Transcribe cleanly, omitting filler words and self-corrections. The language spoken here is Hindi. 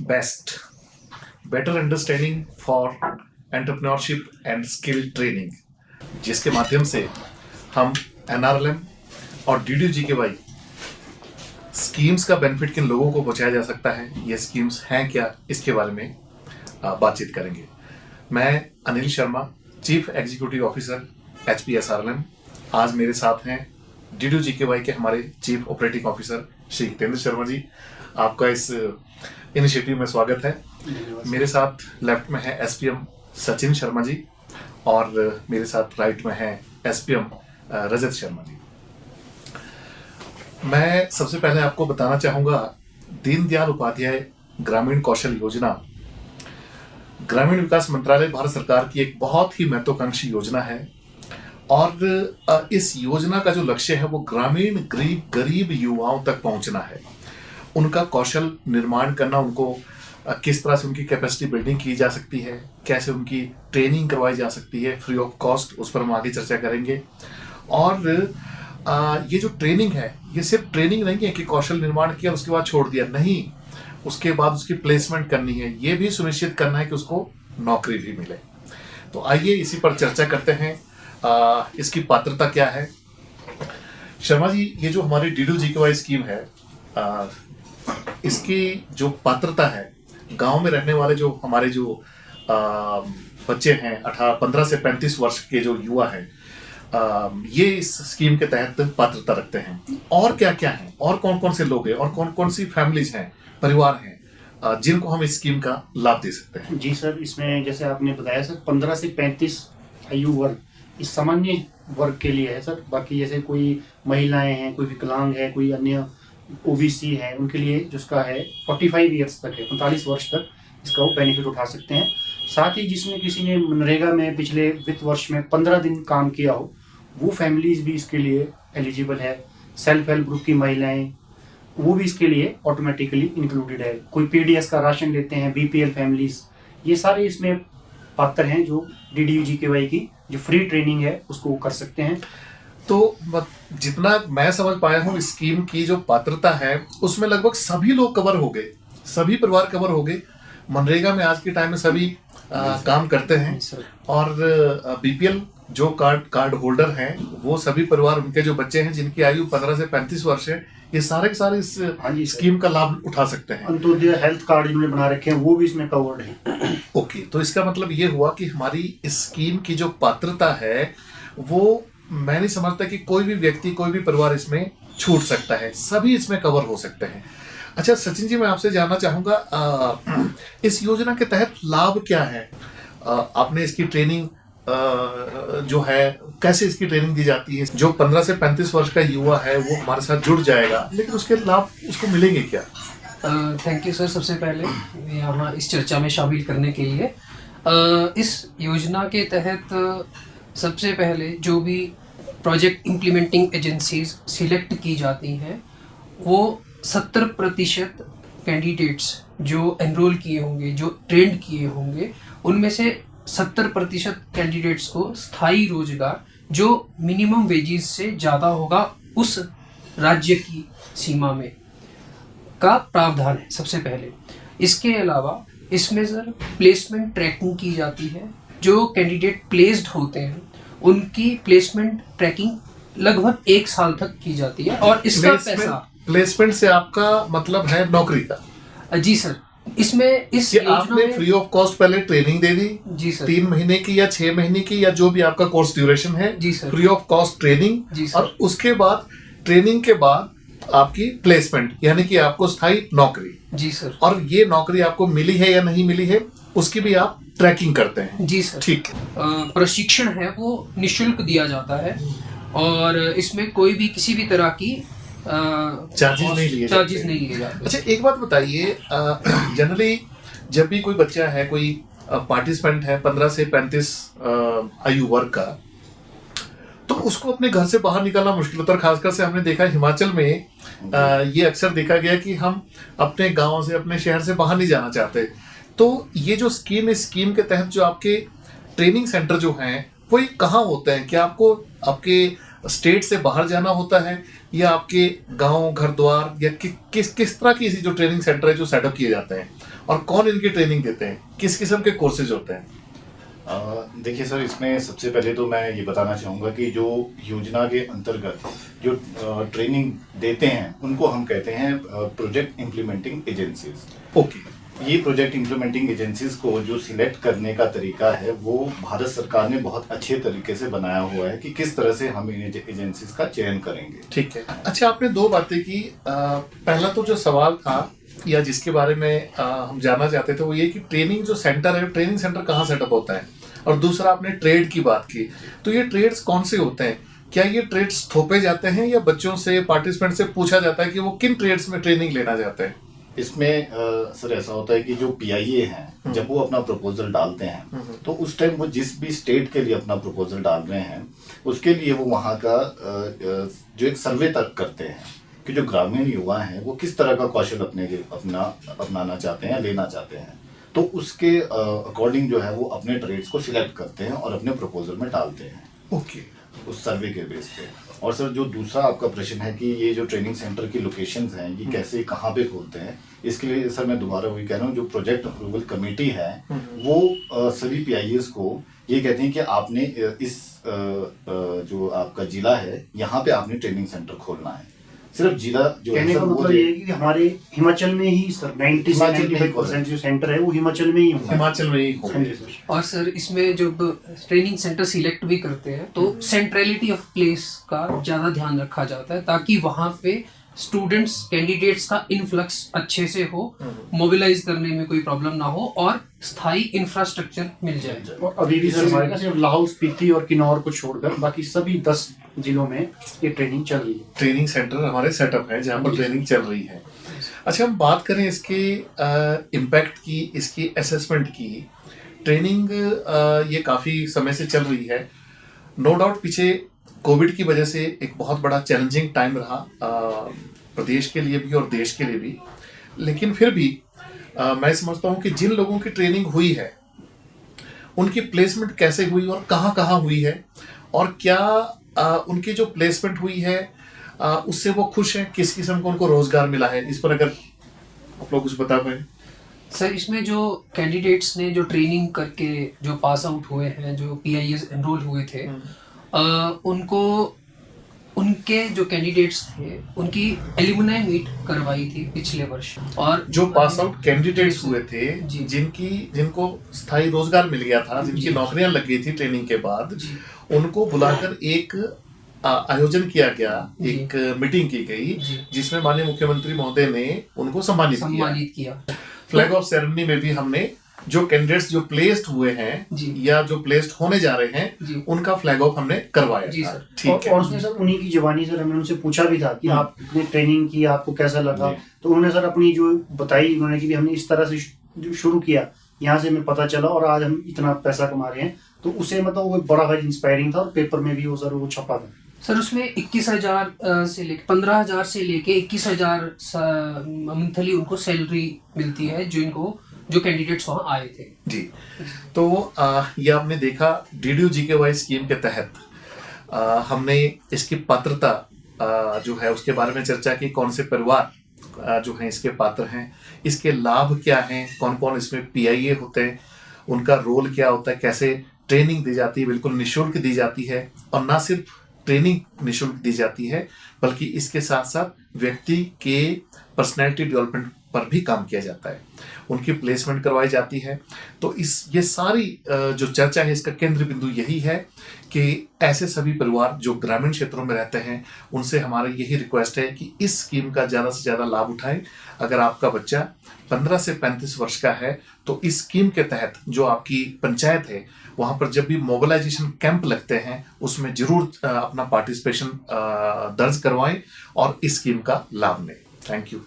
Best better understanding for entrepreneurship and skill training, जिसके माध्यम से हम एनआरएलएम और DDU-GKY स्कीम्स का बेनिफिट किन लोगों को पहुंचाया जा सकता है, ये स्कीम्स हैं क्या, इसके बारे में बातचीत करेंगे। मैं Anil Sharma, chief executive officer HPSRLM। आज मेरे साथ हैं DDU-GKY के हमारे chief operating officer Shri Hitendra Sharma ji. आपका इस इनिशिएटिव में स्वागत है। मेरे साथ लेफ्ट में है SPM सचिन शर्मा जी और मेरे साथ राइट में है SPM रजत शर्मा जी। मैं सबसे पहले आपको बताना चाहूँगा, दीनदयाल उपाध्याय ग्रामीण कौशल योजना ग्रामीण विकास मंत्रालय भारत सरकार की एक बहुत ही महत्वाकांक्षी योजना है और इस योजना का जो लक्ष्य है वो ग्रामीण गरीब युवाओं तक पहुंचना है, उनका कौशल निर्माण करना, उनको किस तरह से उनकी कैपेसिटी बिल्डिंग की जा सकती है, कैसे उनकी ट्रेनिंग करवाई जा सकती है फ्री ऑफ कॉस्ट, उस पर हम आगे चर्चा करेंगे। और ये जो ट्रेनिंग है, ये सिर्फ ट्रेनिंग नहीं है कि कौशल निर्माण किया उसके बाद छोड़ दिया, नहीं, उसके बाद उसकी प्लेसमेंट करनी है, ये भी सुनिश्चित करना है कि उसको नौकरी भी मिले। तो आइए इसी पर चर्चा करते हैं। इसकी पात्रता क्या है? शर्मा जी, ये जो हमारी DDU-GKY स्कीम है, इसकी जो पात्रता है, गांव में रहने वाले जो हमारे जो बच्चे हैं 15 से 35 वर्ष के जो युवा हैं, ये इस स्कीम के तहत पात्रता रखते हैं। और क्या क्या है, और कौन कौन से लोग हैं, और कौन कौन सी फैमिलीज हैं, परिवार हैं जिनको हम इस स्कीम का लाभ दे सकते हैं? जी सर, इसमें जैसे आपने बताया सर 15 से 35 आयु वर्ग इस सामान्य वर्ग के लिए है सर। बाकी जैसे कोई महिलाएं हैं, कोई विकलांग है, कोई अन्य OBC है, उनके लिए जिसका है 45 ईयर्स तक है, 45 वर्ष तक इसका वो बेनिफिट उठा सकते हैं। साथ ही जिसमें किसी ने मनरेगा में पिछले वित्त वर्ष में 15 दिन काम किया हो, वो फैमिलीज भी इसके लिए एलिजिबल है। सेल्फ हेल्प ग्रुप की महिलाएं, वो भी इसके लिए ऑटोमेटिकली इंक्लूडेड है। कोई PDS का राशन लेते हैं, BPL फैमिलीज, ये सारे इसमें पात्र हैं जो DDU-GKY की जो फ्री ट्रेनिंग है उसको कर सकते हैं। तो जितना मैं समझ पाया हूँ, स्कीम की जो पात्रता है उसमें लगभग सभी लोग कवर हो गए, सभी परिवार कवर हो गए। मनरेगा में आज के टाइम में सभी काम करते हैं और BPL जो कार्ड होल्डर हैं, वो सभी परिवार, उनके जो बच्चे हैं जिनकी आयु 15 से 35 वर्ष है, ये सारे के सारे इस स्कीम का लाभ उठा सकते हैं। अंत्योदय हेल्थ कार्ड जिन्होंने बना रखे हैं वो भी इसमें कवर्ड है। ओके, तो इसका मतलब ये हुआ कि हमारी इस स्कीम की जो पात्रता है वो, मैं नहीं समझता कि कोई भी व्यक्ति, कोई भी परिवार इसमें छूट सकता है, सभी इसमें कवर हो सकते हैं। अच्छा सचिन जी, मैं आपसे जानना चाहूँगा, इस योजना के तहत लाभ क्या है? आपने इसकी ट्रेनिंग जो है, कैसे इसकी ट्रेनिंग दी जाती है? जो 15 से 35 वर्ष का युवा है वो हमारे साथ जुड़ जाएगा, लेकिन उसके लाभ उसको मिलेंगे क्या? थैंक यू सर, सबसे पहले यहाँ इस चर्चा में शामिल करने के लिए। इस योजना के तहत सबसे पहले जो भी प्रोजेक्ट इम्प्लीमेंटिंग एजेंसीज सिलेक्ट की जाती हैं, वो 70% कैंडिडेट्स जो एनरोल किए होंगे, जो ट्रेंड किए होंगे, उनमें से 70% कैंडिडेट्स को स्थायी रोजगार जो मिनिमम वेजेस से ज़्यादा होगा उस राज्य की सीमा में का प्रावधान है सबसे पहले। इसके अलावा इसमें सर प्लेसमेंट ट्रैकिंग की जाती है। जो कैंडिडेट प्लेस्ड होते हैं उनकी प्लेसमेंट ट्रैकिंग लगभग 1 साल तक की जाती है और इसका पैसा। प्लेसमेंट से आपका मतलब है नौकरी का? जी सर, इसमें इस योजना आपने में फ्री ऑफ कॉस्ट पहले ट्रेनिंग दे दी? जी सर, 3 महीने की या 6 महीने की या जो भी आपका कोर्स ड्यूरेशन है, जी sir, free of cost training. जी सर, और उसके बाद ट्रेनिंग के बाद आपकी प्लेसमेंट, यानी कि आपको स्थायी नौकरी। जी सर। और ये नौकरी आपको मिली है या नहीं मिली है, उसकी भी आप ट्रैकिंग करते हैं? जी सर, ठीक। प्रशिक्षण है वो निःशुल्क दिया जाता है और इसमें कोई भी किसी भी तरह की चार्जेस नहीं लिए जाते। अच्छा, एक बात बताइए, जनरली जब भी कोई बच्चा है, कोई पार्टिसिपेंट है 15 से 35 आयु वर्ग का, तो उसको अपने घर से बाहर निकलना मुश्किल होता है। खासकर से हमने देखा हिमाचल में ये अक्सर देखा गया कि हम अपने गांव से, अपने शहर से बाहर नहीं जाना चाहते। तो ये जो स्कीम है, स्कीम के तहत जो आपके ट्रेनिंग सेंटर जो हैं वो कहाँ होते हैं? क्या आपको आपके स्टेट से बाहर जाना होता है या आपके गांव घर द्वार या किस तरह की जो ट्रेनिंग सेंटर है जो सेटअप किए जाते हैं और कौन इनकी ट्रेनिंग देते हैं, किस किस्म के कोर्सेज होते हैं? देखिए सर, इसमें सबसे पहले तो मैं ये बताना चाहूँगा कि जो योजना के अंतर्गत जो ट्रेनिंग देते हैं उनको हम कहते हैं प्रोजेक्ट इम्प्लीमेंटिंग एजेंसीज। ओके। ये प्रोजेक्ट इम्प्लीमेंटिंग एजेंसीज को जो सिलेक्ट करने का तरीका है वो भारत सरकार ने बहुत अच्छे तरीके से बनाया हुआ है कि किस तरह से हम इन एजेंसीज का चयन करेंगे। ठीक है। अच्छा, आपने दो बातें की। पहला तो जो सवाल था या जिसके बारे में हम जानना चाहते थे वो ये कि ट्रेनिंग जो सेंटर है, ट्रेनिंग सेंटर कहाँ सेटअप होता है, और दूसरा आपने ट्रेड की बात की। तो ये ट्रेड्स कौन से होते हैं? क्या ये ट्रेड्स थोपे जाते हैं या बच्चों से, पार्टिसिपेंट से पूछा जाता है कि वो किन ट्रेड्स में ट्रेनिंग लेना चाहते हैं? इसमें सर ऐसा होता है कि जो पीआईए हैं जब वो अपना प्रपोजल डालते हैं तो उस टाइम वो जिस भी स्टेट के लिए अपना प्रपोजल डाल रहे हैं उसके लिए वो वहाँ का जो एक सर्वे तक करते हैं कि जो ग्रामीण युवा हैं वो किस तरह का कौशल अपनाना चाहते हैं, लेना चाहते हैं। तो उसके अकॉर्डिंग जो है वो अपने ट्रेड्स को सिलेक्ट करते हैं और अपने प्रपोजल में डालते हैं। ओके। उस सर्वे के बेस पे। और सर जो दूसरा आपका प्रश्न है कि ये जो ट्रेनिंग सेंटर की लोकेशंस हैं ये कैसे कहाँ पे खोलते हैं, इसके लिए सर मैं दोबारा वही कह रहा हूँ, जो प्रोजेक्ट अप्रूवल कमेटी है वो सभी पीआईएस को ये कहते हैं कि आपने इस जो आपका जिला है यहाँ पे आपने ट्रेनिंग सेंटर खोलना है। सिर्फ जिला जो कहने का मतलब ये है कि हमारे हिमाचल में ही सर 90-95% जो सेंटर है वो हिमाचल में ही होगा। हिमाचल में ही होगा। हाँ जी सर। और सर इसमें जब ट्रेनिंग सेंटर सिलेक्ट भी करते हैं तो सेंट्रलिटी ऑफ प्लेस का ज़्यादा ध्यान रखा जाता है ताकि वहाँ पे स्टूडेंट्स कैंडिडेट्स का इनफ्लक्स अच्छे से हो, मोबिलाइज करने में कोई प्रॉब्लम ना हो और स्थायी इंफ्रास्ट्रक्चर मिल जाए। और अभी भी सर हमारे पास सिर्फ लाहौल स्पीति और किन्नौर को छोड़कर बाकी सभी 10 जिलों में ये ट्रेनिंग चल रही है। ट्रेनिंग सेंटर हमारे सेटअप है जहाँ पर ट्रेनिंग चल रही है। अच्छा, हम बात करें इसके इम्पैक्ट की, इसकी असेसमेंट की। ट्रेनिंग ये काफ़ी समय से चल रही है। नो डाउट पीछे कोविड की वजह से एक बहुत बड़ा चैलेंजिंग टाइम रहा प्रदेश के लिए भी और देश के लिए भी, लेकिन फिर भी मैं समझता हूँ कि जिन लोगों की ट्रेनिंग हुई है उनकी प्लेसमेंट कैसे हुई और कहाँ कहाँ हुई है, और क्या उनकी जो प्लेसमेंट हुई है उससे वो खुश हैं, किस किस्म का उनको रोजगार मिला है, इस पर अगर आप लोग कुछ बता पाए। सर इसमें जो कैंडिडेट्स ने जो ट्रेनिंग करके जो पास आउट हुए हैं, जो पीआईएस एनरोल हुए थे, उनको उनके जो कैंडिडेट्स थे उनकी एलुमनाई मीट करवाई थी पिछले वर्ष, और जो पास आउट कैंडिडेट्स हुए थे जी। जिनको स्थायी रोजगार मिल गया था, जिनकी नौकरियां लग गई थी ट्रेनिंग के बाद, उनको बुलाकर एक आयोजन किया गया, एक मीटिंग की गई जिसमें माननीय मुख्यमंत्री महोदय ने उनको सम्मानित किया। फ्लैग ऑफ सेरेमनी में भी हमने जो कैंडिडेट्स जो प्लेस्ड हुए हैं या जो प्लेस्ड होने जा रहे हैं उनका फ्लैग ऑफ हमने करवाया जी था। सर। ठीक है। और उसने सर उन्हीं की जवानी सर हमने उनसे पूछा भी था कि आपने ट्रेनिंग की, आपको कैसा लगा, तो उन्होंने सर अपनी जो बताई उन्होंने कि हमने इस तरह से शुरू किया, यहाँ से हमें पता चला और आज हम इतना पैसा कमा रहे हैं। तो उसे मतलब वो बड़ा इंस्पायरिंग था और पेपर में भी वो सर वो छपा था। सर उसमें 21,000 से लेके 15,000 से लेके 21,000 मंथली उनको सैलरी मिलती है जो कैंडिडेट्स वहाँ आए थे जी। तो ये आपने देखा DDU GKY स्कीम के तहत हमने इसकी पात्रता जो है उसके बारे में चर्चा की, कौन से परिवार जो हैं इसके पात्र हैं, इसके लाभ क्या हैं, कौन कौन इसमें PIA होते हैं, उनका रोल क्या होता है, कैसे ट्रेनिंग दी जाती है, बिल्कुल निःशुल्क दी जाती है, और ना सिर्फ ट्रेनिंग निःशुल्क दी जाती है बल्कि इसके साथ साथ व्यक्ति के पर्सनैलिटी डेवलपमेंट पर भी काम किया जाता है, उनकी प्लेसमेंट करवाई जाती है। तो ये सारी जो चर्चा है इसका केंद्र बिंदु यही है कि ऐसे सभी परिवार जो ग्रामीण क्षेत्रों में रहते हैं उनसे हमारी यही रिक्वेस्ट है कि इस स्कीम का ज़्यादा से ज़्यादा लाभ उठाएं। अगर आपका बच्चा 15 से 35 वर्ष का है तो इस स्कीम के तहत जो आपकी पंचायत है वहाँ पर जब भी मोबिलाइजेशन कैंप लगते हैं उसमें जरूर अपना पार्टिसिपेशन दर्ज करवाएं और इस स्कीम का लाभ लें। Thank you.